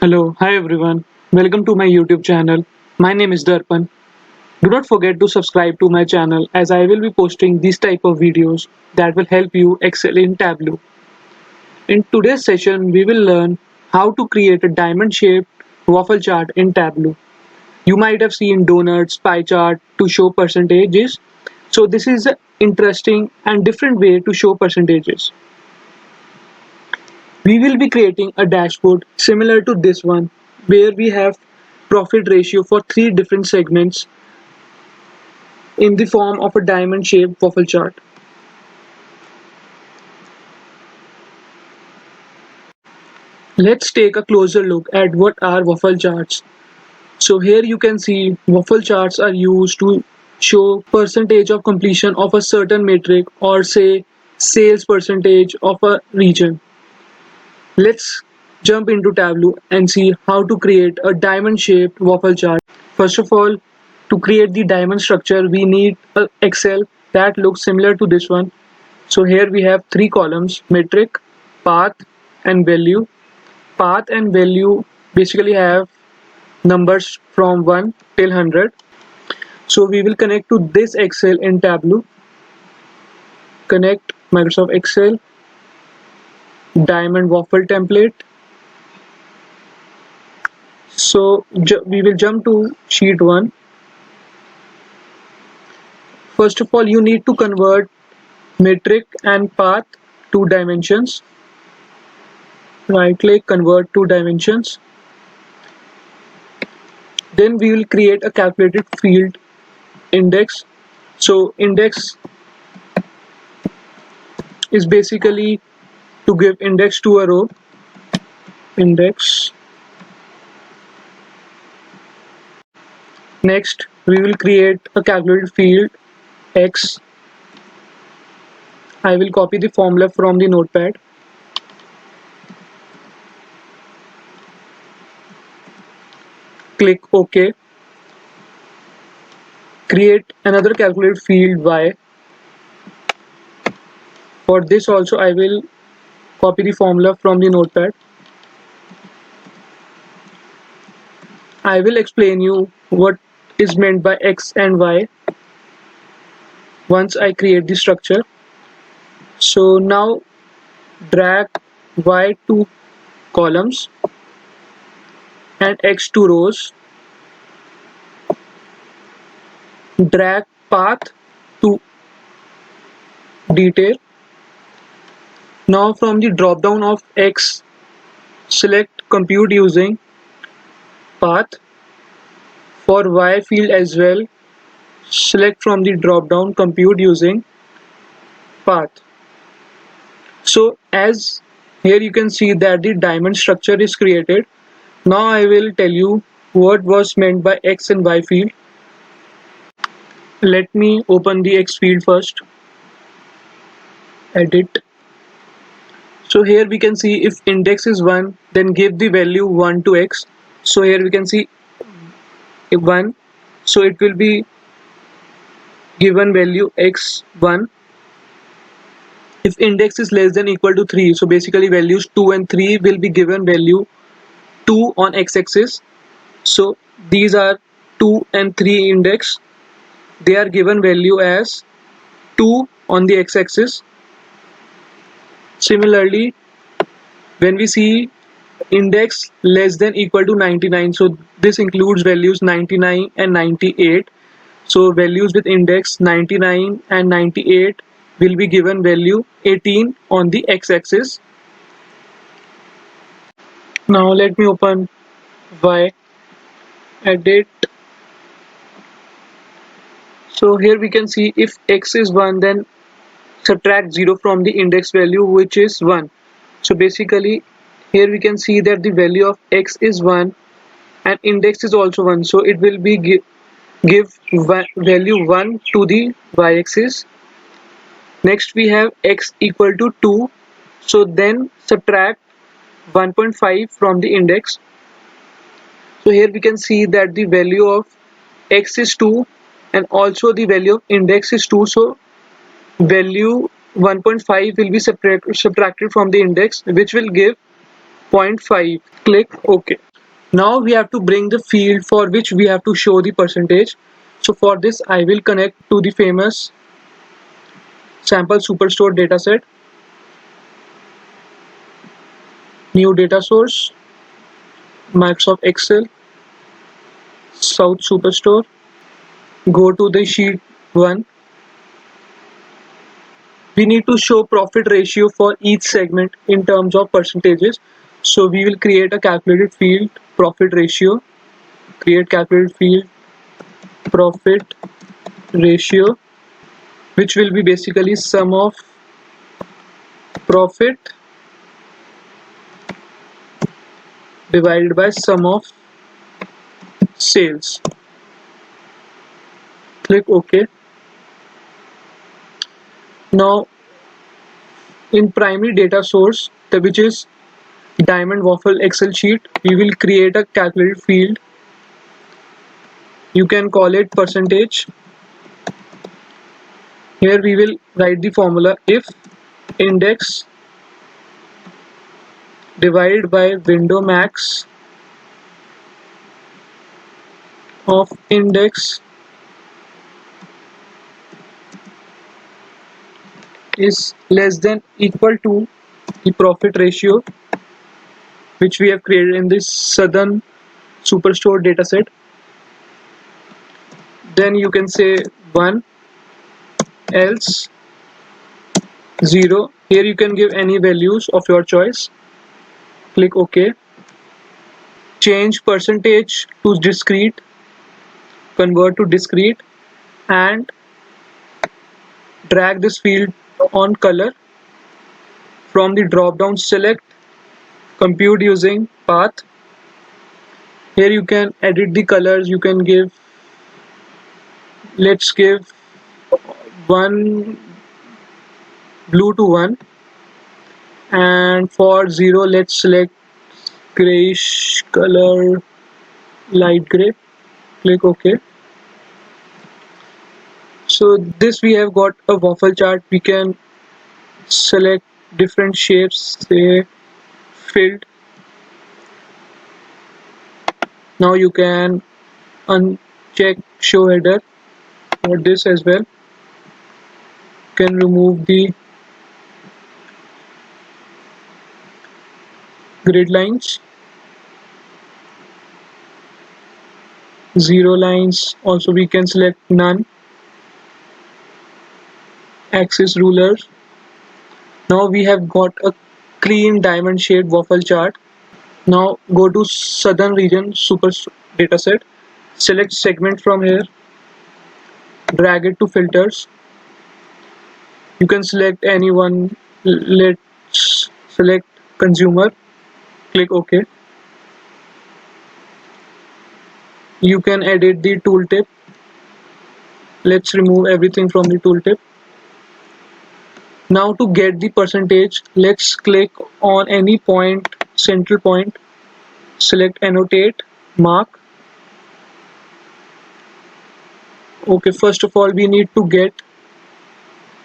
Hello, hi everyone. Welcome to my YouTube channel. My name is Darpan. Do not forget to subscribe to my channel as I will be posting these type of videos that will help you excel in Tableau. In today's session, we will learn how to create a diamond-shaped waffle chart in Tableau. You might have seen donuts, pie chart to show percentages. So this is an interesting and different way to show percentages. We will be creating a dashboard similar to this one where we have profit ratio for three different segments in the form of a diamond shaped waffle chart. Let's take a closer look at what are waffle charts. So here you can see waffle charts are used to show percentage of completion of a certain metric or say sales percentage of a region. Let's jump into Tableau and see how to create a diamond shaped waffle chart. First of all, to create the diamond structure, we need an Excel that looks similar to this one. So here we have three columns: metric, path, and value. Path and value basically have numbers from 1 till 100. So we will connect to this Excel in Tableau. Connect Microsoft Excel, diamond waffle template. So we will jump to sheet 1. First of all, you need to convert metric and path to dimensions. Right click, convert to dimensions. Then we will create a calculated field index. So index is basically to give index to a row. Index. Next, we will create a calculated field x. I will copy the formula from the notepad. Click OK. Create another calculated field y. For this also I will copy the formula from the notepad. I will explain you what is meant by x and y once I create the structure. So now drag y to columns and x to rows. Drag path to detail. Now from the drop down of x, select compute using path. For y field as well, select from the drop down compute using path. So as here you can see that the diamond structure is created. Now I will tell you what was meant by x and y field. Let me open the x field first. Edit. So here we can see if index is 1, then give the value 1 to x. So here we can see 1. So it will be given value x1. If index is less than equal to 3, so basically values 2 and 3 will be given value 2 on x-axis. So these are 2 and 3 index. They are given value as 2 on the x-axis. Similarly, when we see index less than equal to 99, so this includes values 99 and 98. So values with index 99 and 98 will be given value 18 on the x-axis. Now let me open y, edit. So here we can see if x is 1, then subtract 0 from the index value, which is 1. So basically here we can see that the value of x is 1 and index is also 1. So it will be give value 1 to the y-axis. Next we have x equal to 2. So then subtract 1.5 from the index. So here we can see that the value of x is 2 and also the value of index is 2. So value 1.5 will be subtracted from the index, which will give 0.5. Click OK. Now we have to bring the field for which we have to show the percentage. So for this I will connect to the famous sample superstore dataset, new data source, Microsoft Excel, South Superstore, go to the sheet 1. We need to show profit ratio for each segment in terms of percentages. So we will create a calculated field, profit ratio, create calculated field, profit ratio, which will be basically sum of profit divided by sum of sales. Click OK. Now in primary data source, which is Diamond Waffle Excel sheet, we will create a calculated field. You can call it percentage. Here we will write the formula if index divided by window max of index is less than equal to the profit ratio which we have created in this Southern Superstore dataset. Then you can say 1, else 0. Here you can give any values of your choice. Click OK. Change percentage to discrete, convert to discrete, and drag this field on color. From the drop down, select compute using path. Here you can edit the colors. You can give, let's give one blue to 1, and for 0 let's select grayish color, light gray. Click OK. So this we have got a waffle chart. We can select different shapes, say filled. Now you can uncheck show header for this as well. You can remove the grid lines, 0 lines, also we can select none, axis rulers. Now we have got a clean diamond shaped waffle chart. Now go to Southern region super dataset, select segment from here, drag it to filters. You can select any one. Let's select consumer. Click OK. You can edit the tooltip. Let's remove everything from the tooltip. Now to get the percentage, let's click on any point, central point, select annotate, mark. Okay, first of all we need to get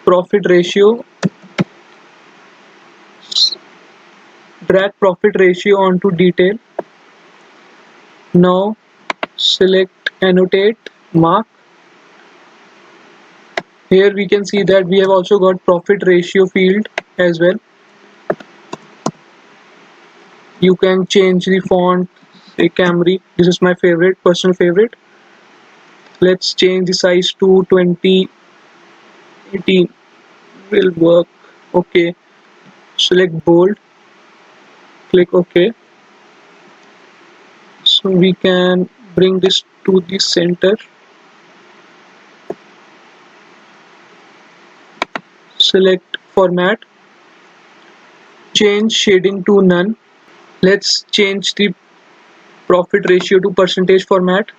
profit ratio. Drag profit ratio onto detail. Now select annotate, mark. Here we can see that we have also got profit ratio field as well. You can change the font, say Camry. This is my favorite, personal favorite. Let's change the size to 2018 will work. Okay, select bold, click OK. So we can bring this to the center, select format, change shading to none. Let's change the profit ratio to percentage format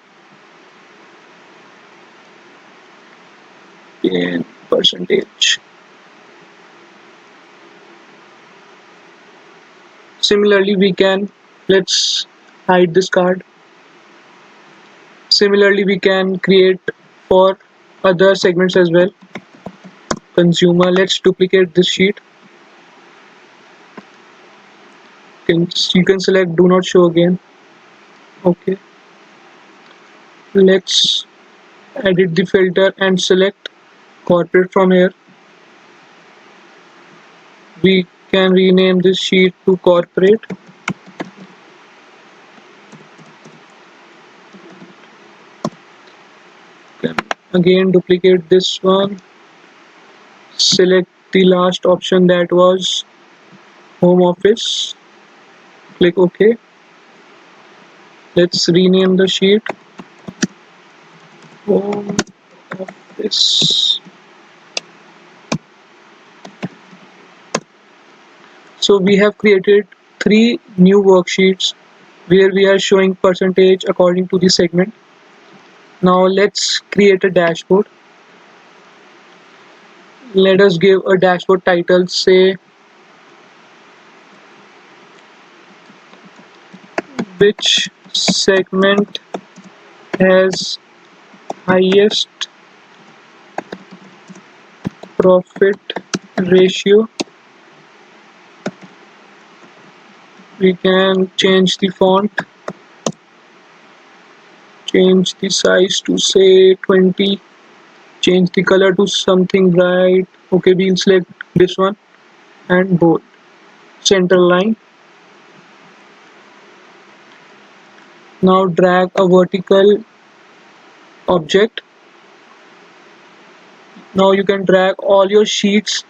in percentage. Similarly we can, let's hide this card. Similarly we can create for other segments as well. Consumer, let's duplicate this sheet. You can select do not show again. Okay, let's edit the filter and select corporate from here. We can rename this sheet to corporate. Can again duplicate this one, select the last option that was home office, click OK. Let's rename the sheet home office. So we have created three new worksheets where we are showing percentage according to the segment. Now let's create a dashboard. Let us give a dashboard title, say which segment has highest profit ratio. We can change the font, change the size to say 20, change the color to something bright. Okay, we'll select this one and bold. Center line. Now drag a vertical object. Now you can drag all your sheets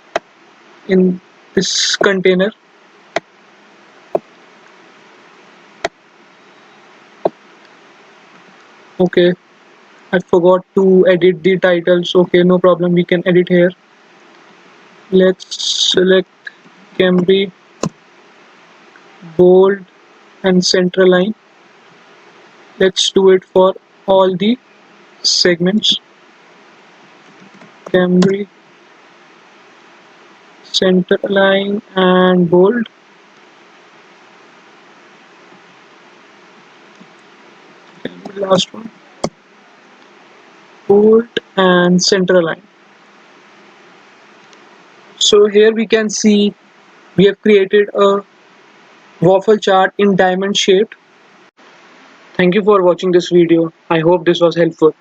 in this container. Okay, I forgot to edit the titles. Okay, no problem, we can edit here. Let's select Camry, bold and center line. Let's do it for all the segments. Camry, center line and bold. Camry, last one, bold and center line. So here we can see we have created a waffle chart in diamond shape. Thank you for watching this video. I hope this was helpful.